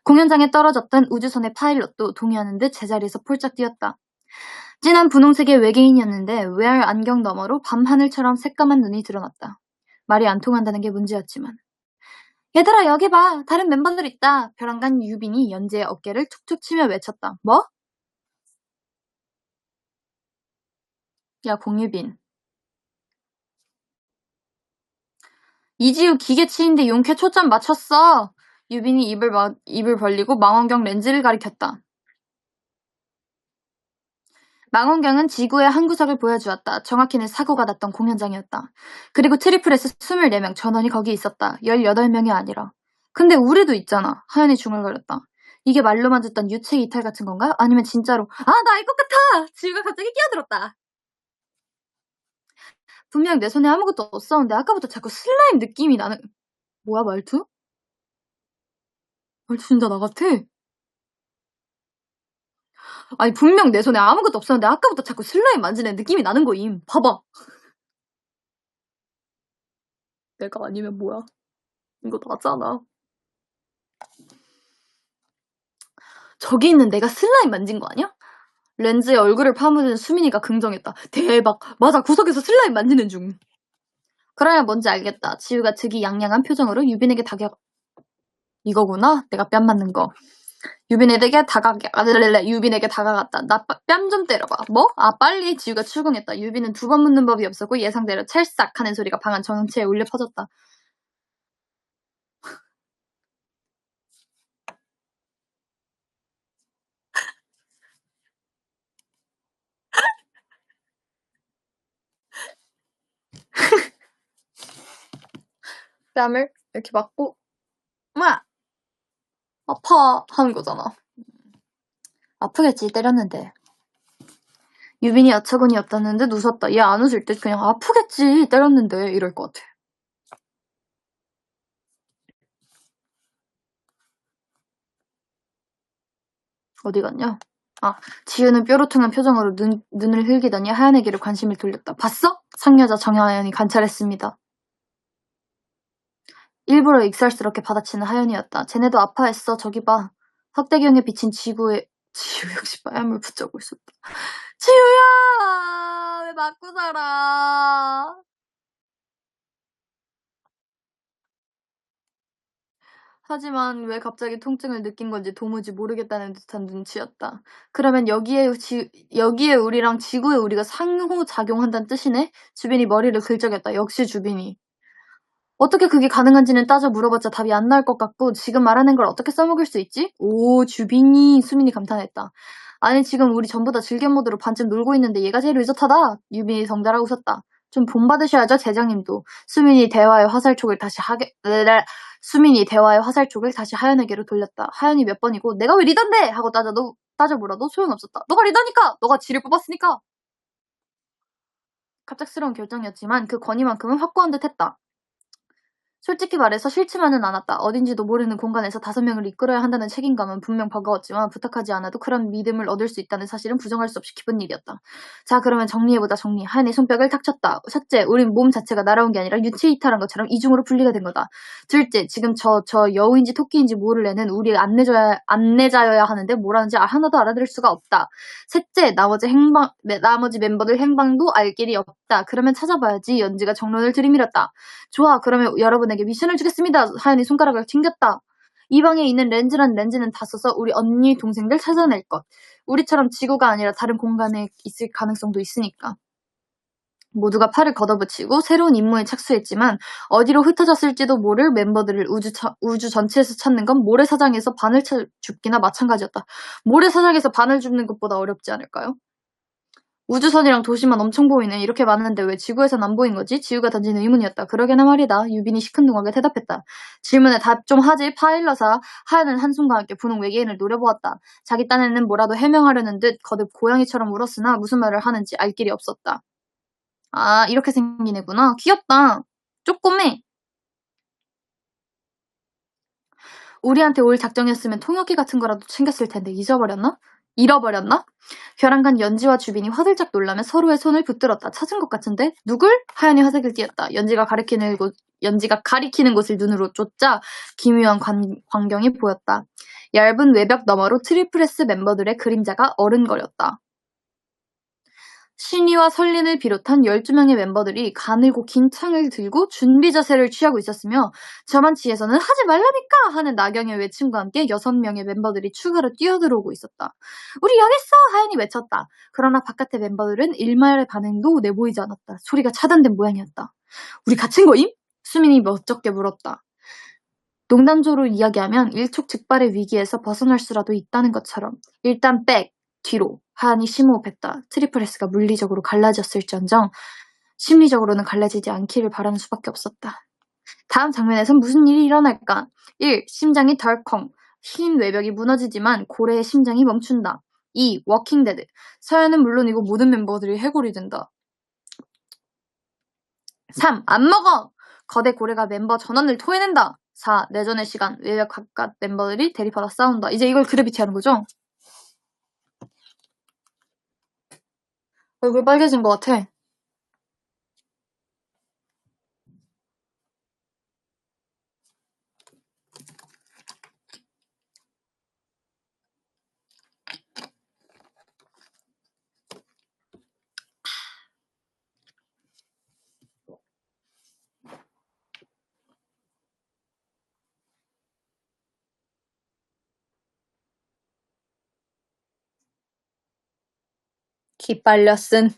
공연장에 떨어졌던 우주선의 파일럿도 동의하는 듯 제자리에서 폴짝 뛰었다. 진한 분홍색의 외계인이었는데 웨어 안경 너머로 밤하늘처럼 새까만 눈이 드러났다. 말이 안 통한다는 게 문제였지만. 얘들아 여기 봐. 다른 멤버들 있다. 벼랑간 유빈이 연재의 어깨를 툭툭 치며 외쳤다. 뭐? 야 공유빈. 이지우 기계 치인데 용케 초점 맞췄어. 유빈이 입을 벌리고 망원경 렌즈를 가리켰다. 망원경은 지구의 한 구석을 보여주었다. 정확히는 사고가 났던 공연장이었다. 그리고 트리플에서 24명 전원이 거기 있었다. 18명이 아니라. 근데 우리도 있잖아. 하연이 중얼거렸다. 이게 말로만 듣던 유체 이탈 같은 건가? 아니면 진짜로 아 나 알 것 같아! 지우가 갑자기 끼어들었다. 분명 내 손에 아무것도 없었는데 아까부터 자꾸 슬라임 느낌이 나는... 뭐야 말투? 말투 진짜 나 같아. 아니 분명 내 손에 아무것도 없었는데 아까부터 자꾸 슬라임 만지는 느낌이 나는 거임. 봐봐. 내가 아니면 뭐야? 이거 나잖아. 저기 있는 내가 슬라임 만진 거 아니야? 렌즈에 얼굴을 파묻은 수민이가 긍정했다. 대박. 맞아. 구석에서 슬라임 만지는 중. 그래야 뭔지 알겠다. 지우가 득이양양한 표정으로 유빈에게 이거구나. 내가 뺨 맞는 거. 유빈에게 다가갔다. 나 뺨 좀 때려봐. 뭐? 아 빨리. 지우가 출궁했다. 유빈은 2번 묻는 법이 없었고 예상대로 찰싹 하는 소리가 방안 전체에 울려 퍼졌다. 뺨을 이렇게 맞고 마 아파 하는 거잖아. 아프겠지 때렸는데. 유빈이 어처구니 없다는 듯 웃었다. 얘 안 웃을 듯 그냥 아프겠지 때렸는데 이럴 것 같아. 어디 갔냐? 아, 지우는 뾰루퉁한 표정으로 눈을 흘기더니 하연에게로 관심을 돌렸다. 봤어? 상여자 정하연이 관찰했습니다. 일부러 익살스럽게 받아치는 하연이었다. 쟤네도 아파했어. 저기 봐. 확대경에 비친 지우 역시 빨물 붙잡고 있었다. 지우야! 왜 맞고 살아? 하지만 왜 갑자기 통증을 느낀 건지 도무지 모르겠다는 듯한 눈치였다. 그러면 여기에 우리랑 지구에 우리가 상호작용한다는 뜻이네? 주빈이 머리를 긁적였다. 역시 주빈이. 어떻게 그게 가능한지는 따져 물어봤자 답이 안 나올 것 같고 지금 말하는 걸 어떻게 써먹을 수 있지? 오 주빈이. 수민이 감탄했다. 아니 지금 우리 전부 다 즐겨 모드로 반쯤 놀고 있는데 얘가 제일 의젓하다. 유빈이 덩달아 웃었다. 좀 본받으셔야죠 대장님도. 수민이 대화의 화살촉을 다시 하연에게로 돌렸다. 하연이 몇 번이고 내가 왜 리더인데 하고 따져 물어도 소용없었다. 너가 리더니까. 너가 지를 뽑았으니까. 갑작스러운 결정이었지만 그 권위만큼은 확고한 듯했다. 솔직히 말해서 싫지만은 않았다. 어딘지도 모르는 공간에서 5명을 이끌어야 한다는 책임감은 분명 버거웠지만 부탁하지 않아도 그런 믿음을 얻을 수 있다는 사실은 부정할 수 없이 기쁜 일이었다. 자 그러면 정리해보자 정리. 하연이 손뼉을 탁 쳤다. 첫째, 우린 몸 자체가 날아온 게 아니라 유체 이탈한 것처럼 이중으로 분리가 된 거다. 둘째, 지금 저 여우인지 토끼인지 모를 애는 우리 안내자여야 하는데 뭐라는지 하나도 알아들을 수가 없다. 셋째, 나머지 멤버들 행방도 알 길이 없다. 그러면 찾아봐야지. 연지가 정론을 들이밀었다. 좋아, 그러면 여러분에게 미션을 주겠습니다. 하연이 손가락을 튕겼다. 이 방에 있는 렌즈는 다 써서 우리 언니 동생들 찾아낼 것. 우리처럼 지구가 아니라 다른 공간에 있을 가능성도 있으니까. 모두가 팔을 걷어붙이고 새로운 임무에 착수했지만 어디로 흩어졌을지도 모를 멤버들을 우주 전체에서 찾는 건 모래사장에서 바늘 줍기나 마찬가지였다. 모래사장에서 바늘 줍는 것보다 어렵지 않을까요? 우주선이랑 도시만 엄청 보이네. 이렇게 많은데 왜 지구에선 안 보인 거지? 지우가 던진 의문이었다. 그러게나 말이다. 유빈이 시큰둥하게 대답했다. 질문에 답 좀 하지, 파일럿아. 하연은 한숨과 함께 분홍 외계인을 노려보았다. 자기 딴에는 뭐라도 해명하려는 듯 거듭 고양이처럼 울었으나 무슨 말을 하는지 알 길이 없었다. 아, 이렇게 생긴 애구나. 귀엽다. 쪼꼬매. 우리한테 올 작정이었으면 통역기 같은 거라도 챙겼을 텐데 잃어버렸나? 벼랑간 연지와 주빈이 화들짝 놀라며 서로의 손을 붙들었다. 찾은 것 같은데? 누굴? 하연이 화색을 띠었다. 연지가 가리키는 곳을 눈으로 쫓자 기묘한 광경이 보였다. 얇은 외벽 너머로 트리플 S 멤버들의 그림자가 어른거렸다. 신이와 설린을 비롯한 12명의 멤버들이 가늘고 긴 창을 들고 준비 자세를 취하고 있었으며 저만치에서는 하지 말라니까 하는 나경의 외침과 함께 6명의 멤버들이 추가로 뛰어들어오고 있었다. 우리 여기 있어! 하연이 외쳤다. 그러나 바깥의 멤버들은 일말의 반응도 내보이지 않았다. 소리가 차단된 모양이었다. 우리 갇힌 거임? 수민이 멋쩍게 물었다. 농담조로 이야기하면 일촉즉발의 위기에서 벗어날 수라도 있다는 것처럼 일단 백! 뒤로 하연이 심호흡했다. 트리플 S가 물리적으로 갈라졌을지언정 심리적으로는 갈라지지 않기를 바라는 수밖에 없었다. 다음 장면에선 무슨 일이 일어날까? 1. 심장이 덜컹. 흰 외벽이 무너지지만 고래의 심장이 멈춘다. 2. 워킹데드. 서연은 물론이고 모든 멤버들이 해골이 된다. 3. 안 먹어! 거대 고래가 멤버 전원을 토해낸다. 4. 내전의 시간. 외벽 바깥 멤버들이 대립하다 싸운다. 이제 이걸 그래비티 하는 거죠? 얼굴 빨개진 것 같아. 기빨려 쓴.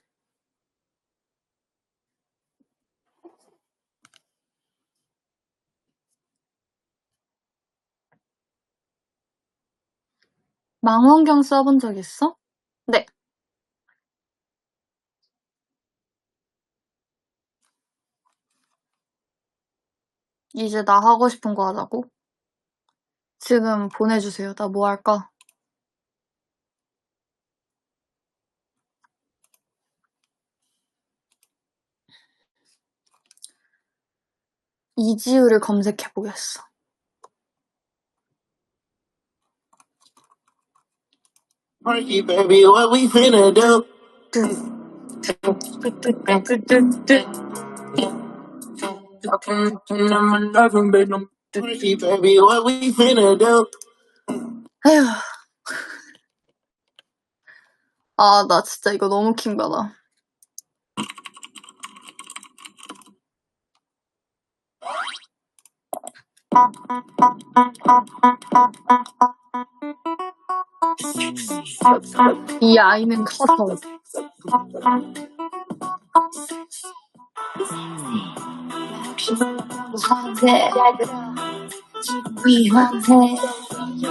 망원경 써본 적 있어? 네. 이제 나 하고 싶은 거 하자고? 지금 보내주세요. 나 뭐 할까? 이지우를 검색해보겠어. Baby, what we finna do? Baby, what we finna do? 에휴. 아, 나 진짜 이거 너무 킹받아. 이 아이는 커서.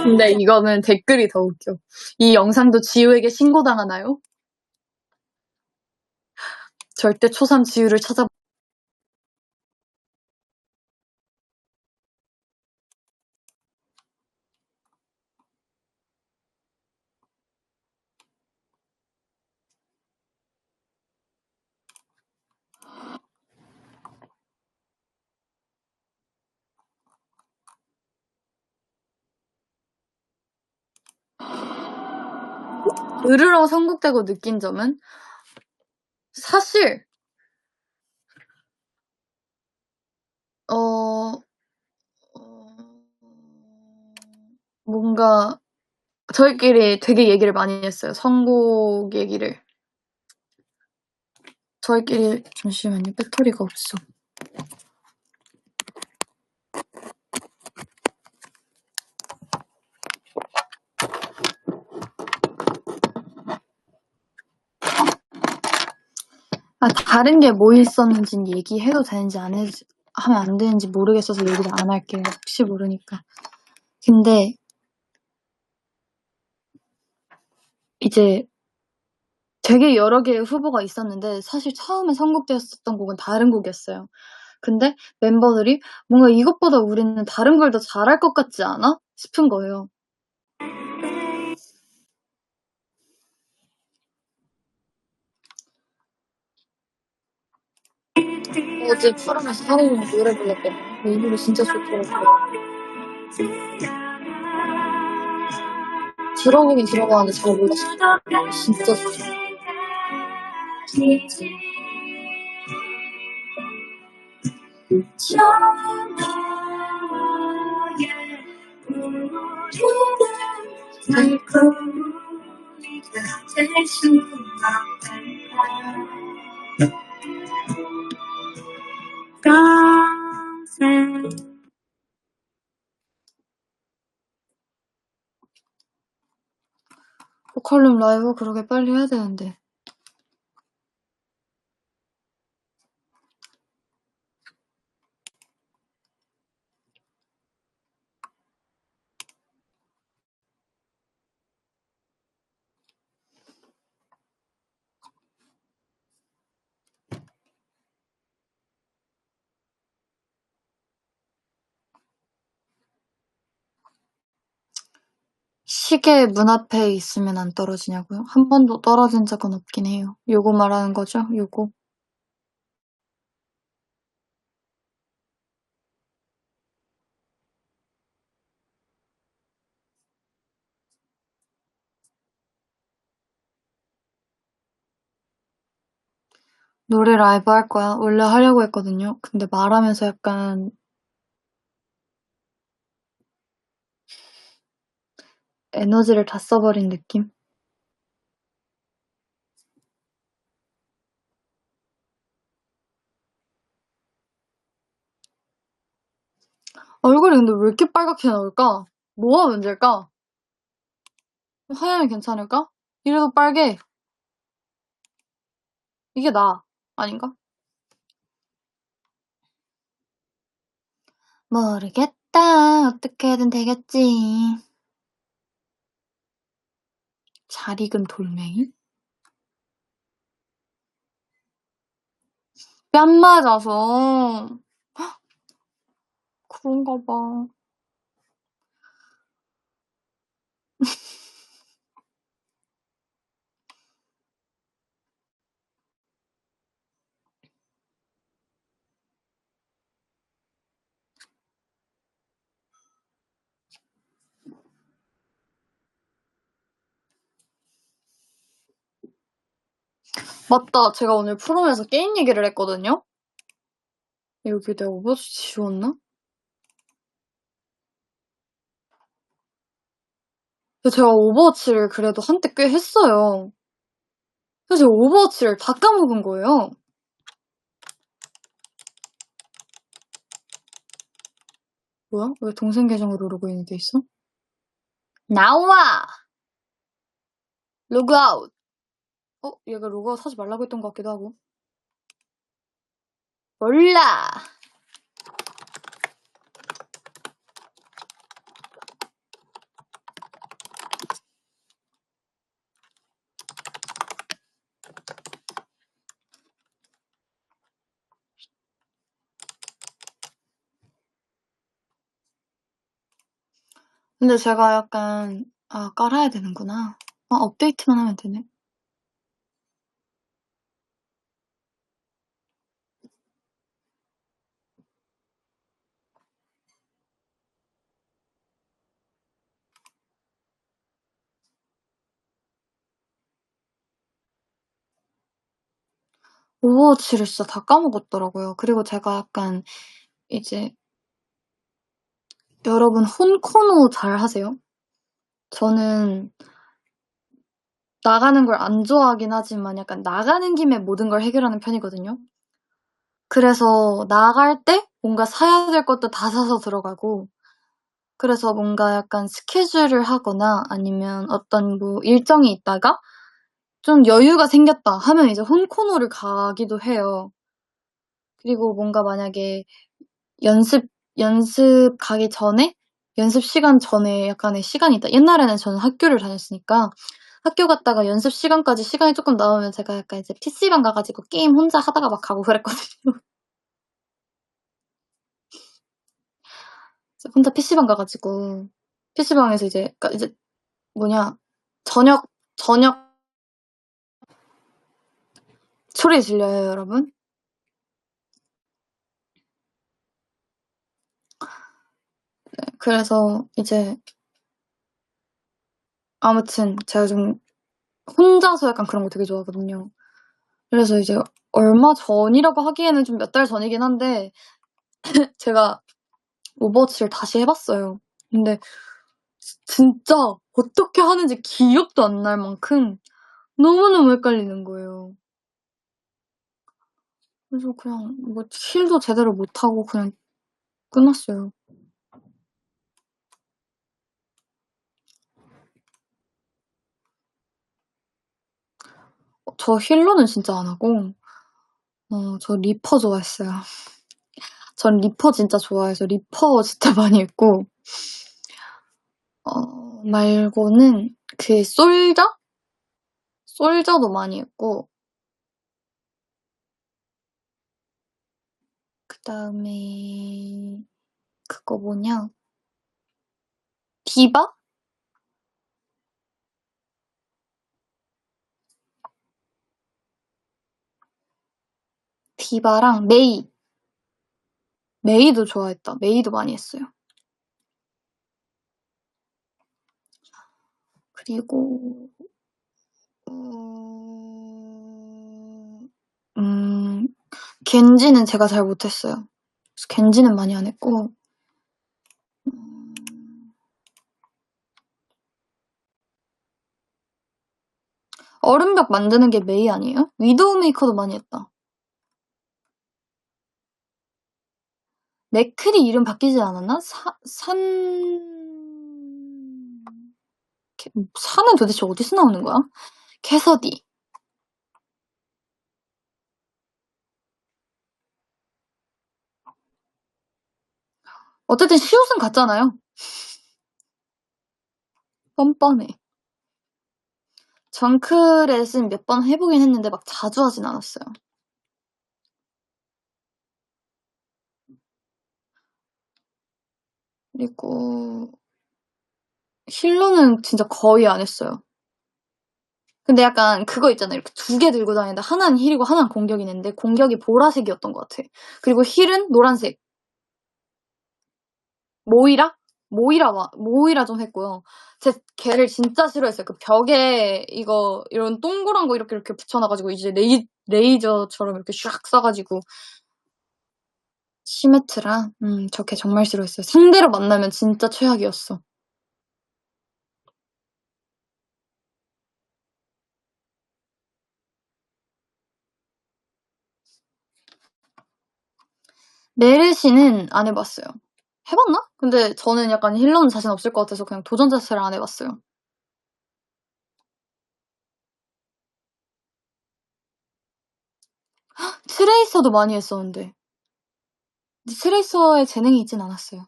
근데 이거는 댓글이 더 웃겨. 이 영상도 지우에게 신고당하나요? 절대 초3 지우를 찾아. 으르렁 선곡되고 느낀 점은 사실 뭔가 저희끼리 되게 얘기를 많이 했어요. 선곡 얘기를. 저희끼리 잠시만요. 배터리가 없어. 다른 게 뭐 있었는지 얘기해도 되는지 하면 안 되는지 모르겠어서 얘기를 안 할게요. 혹시 모르니까. 근데 이제 되게 여러 개의 후보가 있었는데 사실 처음에 선곡되었었던 곡은 다른 곡이었어요. 근데 멤버들이 뭔가 이것보다 우리는 다른 걸 더 잘할 것 같지 않아? 싶은 거예요. 어제 푸름에서 하루 종일 노래 불렀거든요. 이 노래 진짜 좋더라고요. 들어보긴 들어봤는데 잘 몰랐어요. 진짜 좋죠. 보컬룸 라이브 그러게 빨리 해야 되는데. 시계 문 앞에 있으면 안 떨어지냐고요? 한 번도 떨어진 적은 없긴 해요. 요거 말하는 거죠? 요거. 노래 라이브 할 거야. 원래 하려고 했거든요. 근데 말하면서 약간 에너지를 다 써버린 느낌? 얼굴이 근데 왜 이렇게 빨갛게 나올까? 뭐가 문제일까? 하얀이 괜찮을까? 이래도 빨개. 이게 나 아닌가? 모르겠다. 어떻게든 되겠지. 잘 익은 돌멩이? 뺨 맞아서. 그런가 봐. 맞다. 제가 오늘 프롬에서 게임 얘기를 했거든요? 여기 내가 오버워치 지웠나? 근데 제가 오버워치를 그래도 한때 꽤 했어요. 그래서 제가 오버워치를 다 까먹은 거예요. 뭐야? 왜 동생 계정으로 로그인이 돼 있어? 나와! 로그아웃! 얘가 로그아웃 하지 말라고 했던 것 같기도 하고. 몰라! 근데 제가 약간 깔아야 되는구나. 업데이트만 하면 되네. 오버워치를 진짜 다 까먹었더라고요. 그리고 제가 약간 이제 여러분 혼코노 잘 하세요? 저는 나가는 걸 안 좋아하긴 하지만 약간 나가는 김에 모든 걸 해결하는 편이거든요. 그래서 나갈 때 뭔가 사야 될 것도 다 사서 들어가고, 그래서 뭔가 약간 스케줄을 하거나 아니면 어떤 뭐 일정이 있다가 좀 여유가 생겼다 하면 이제 혼코노를 가기도 해요. 그리고 뭔가 만약에 연습 가기 전에 연습 시간 전에 약간의 시간이 있다. 옛날에는 저는 학교를 다녔으니까 학교 갔다가 연습 시간까지 시간이 조금 남으면 제가 약간 이제 PC방 가 가지고 게임 혼자 하다가 막 가고 그랬거든요. 혼자 PC방 가 가지고 PC방에서 이제 그러니까 이제 뭐냐 저녁 소리 들려요, 여러분? 네, 그래서 이제 아무튼 제가 좀 혼자서 약간 그런 거 되게 좋아하거든요. 그래서 이제 얼마 전이라고 하기에는 좀 몇 달 전이긴 한데 제가 오버워치를 다시 해 봤어요. 근데 진짜 어떻게 하는지 기억도 안 날 만큼 너무너무 헷갈리는 거예요. 그래서 그냥 뭐 힐도 제대로 못하고 그냥 끝났어요. 저 힐러는 진짜 안 하고 저 리퍼 좋아했어요. 전 리퍼 진짜 좋아해서 리퍼 진짜 많이 했고 말고는 그 솔저? 솔저도 많이 했고 그다음에 그거 뭐냐? 디바? 디바랑 메이. 메이도 좋아했다. 메이도 많이 했어요. 그리고 겐지는 제가 잘 못했어요. 그래서 겐지는 많이 안 했고 얼음벽 만드는 게 메이 아니에요? 위도우 메이커도 많이 했다. 맥클이 이름 바뀌지 않았나? 산은 도대체 어디서 나오는 거야? 캐서디. 어쨌든 시옷은 같잖아요. 뻔뻔해. 정크렛은 몇 번 해보긴 했는데 막 자주 하진 않았어요. 그리고 힐러는 진짜 거의 안 했어요. 근데 약간 그거 있잖아요. 이렇게 두 개 들고 다니는데 하나는 힐이고 하나는 공격이 있는데 공격이 보라색이었던 것 같아. 그리고 힐은 노란색. 모이라? 모이라 좀 했고요. 제 걔를 진짜 싫어했어요. 그 벽에 이런 동그란 거 이렇게 붙여놔가지고 이제 레이저처럼 이렇게 샥 쏴가지고 시메트라? 저 걔 정말 싫어했어요. 상대로 만나면 진짜 최악이었어. 메르시는 안 해봤어요. 해봤나? 근데 저는 약간 힐러는 자신 없을 것 같아서 그냥 도전 자체를 안 해봤어요. 트레이서도 많이 했었는데. 근데 트레이서에 재능이 있진 않았어요.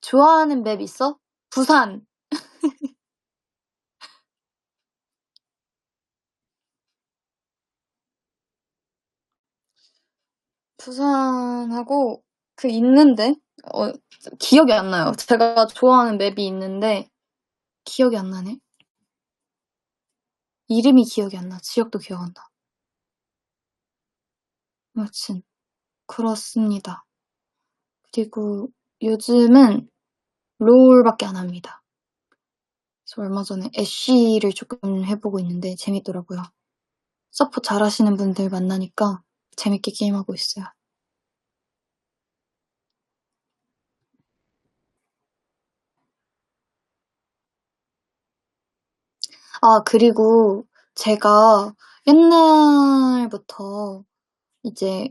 좋아하는 맵 있어? 부산. 부산하고 그 있는데 기억이 안 나요. 제가 좋아하는 맵이 있는데 기억이 안 나네. 이름이 기억이 안 나. 지역도 기억 안 나. 아무튼 그렇습니다. 그리고 요즘은 롤밖에 안 합니다. 그래서 얼마 전에 애쉬를 조금 해보고 있는데 재밌더라고요. 서포 잘하시는 분들 만나니까 재밌게 게임하고 있어요. 아, 그리고 제가 옛날부터 이제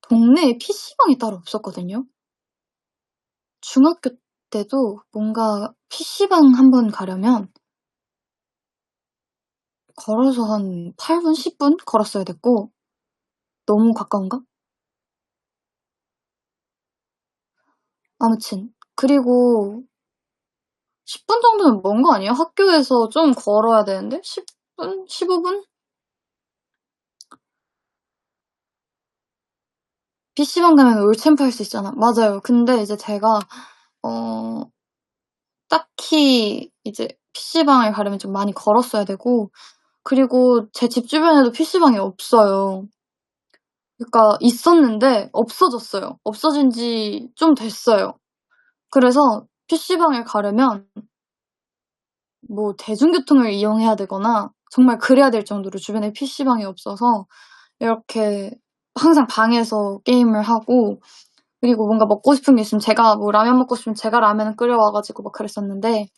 동네에 PC방이 따로 없었거든요. 중학교 때도 뭔가 PC방 한 번 가려면 걸어서 한 8분, 10분 걸었어야 됐고 너무 가까운가? 아무튼 그리고 10분 정도면 먼 거 아니에요? 학교에서 좀 걸어야 되는데 10분? 15분? PC방 가면 올챔프 할 수 있잖아. 맞아요. 근데 이제 제가 어 딱히 이제 PC방을 가려면 좀 많이 걸었어야 되고 그리고 제 집 주변에도 PC방이 없어요. 그러니까 있었는데 없어졌어요. 없어진 지 좀 됐어요. 그래서 PC방을 가려면 뭐 대중교통을 이용해야 되거나 정말 그래야 될 정도로 주변에 PC방이 없어서 이렇게 항상 방에서 게임을 하고 그리고 뭔가 먹고 싶은 게 있으면 제가 뭐 라면 먹고 싶으면 제가 라면을 끓여와 가지고 막 그랬었는데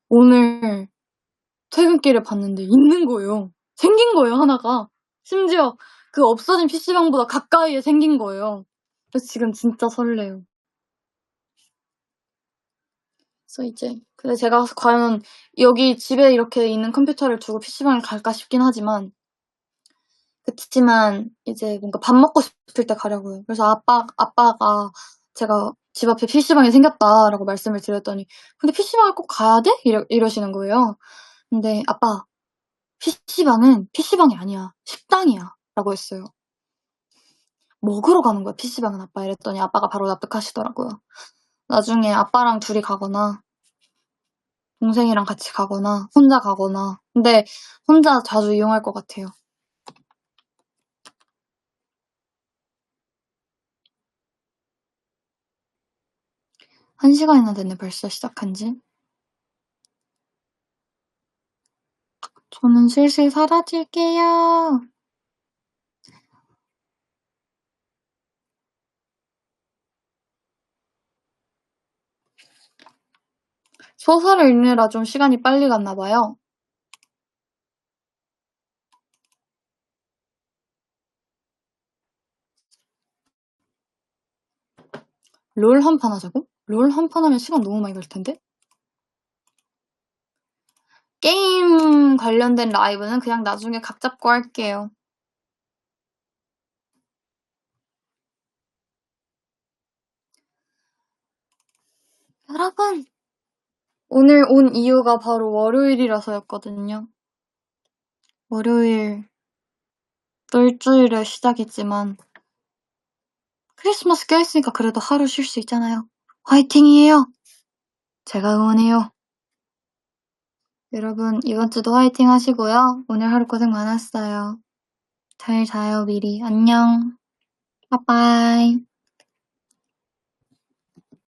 오늘 퇴근길에 봤는데 있는 거예요. 생긴 거예요, 하나가. 심지어 그 없어진 PC방보다 가까이에 생긴 거예요. 그래서 지금 진짜 설레요. 그래서 이제 근데 제가 과연 여기 집에 이렇게 있는 컴퓨터를 두고 PC방을 갈까 싶긴 하지만 그치만 이제 뭔가 밥 먹고 싶을 때 가려고요. 그래서 아빠가 제가 집 앞에 PC방이 생겼다라고 말씀을 드렸더니 근데 PC방을 꼭 가야 돼? 이러시는 거예요. 근데 아빠 PC방은 PC방이 아니야. 식당이야. 라고 했어요. 먹으러 가는 거야, PC방은 아빠. 이랬더니 아빠가 바로 납득하시더라고요. 나중에 아빠랑 둘이 가거나 동생이랑 같이 가거나 혼자 가거나 근데 혼자 자주 이용할 것 같아요. 1시간이나 됐네 벌써 시작한 지. 저는 슬슬 사라질게요. 소설을 읽느라 좀 시간이 빨리 갔나 봐요. 롤 한 판 하자고? 롤 한 판 하면 시간 너무 많이 갈 텐데? 게임 관련된 라이브는 그냥 나중에 각 잡고 할게요. 여러분! 오늘 온 이유가 바로 월요일이라서였거든요. 월요일 또 일주일의 시작이지만 크리스마스 껴있으니까 그래도 하루 쉴 수 있잖아요. 화이팅이에요. 제가 응원해요. 여러분 이번 주도 화이팅 하시고요. 오늘 하루 고생 많았어요. 잘 자요 미리. 안녕. 빠빠이.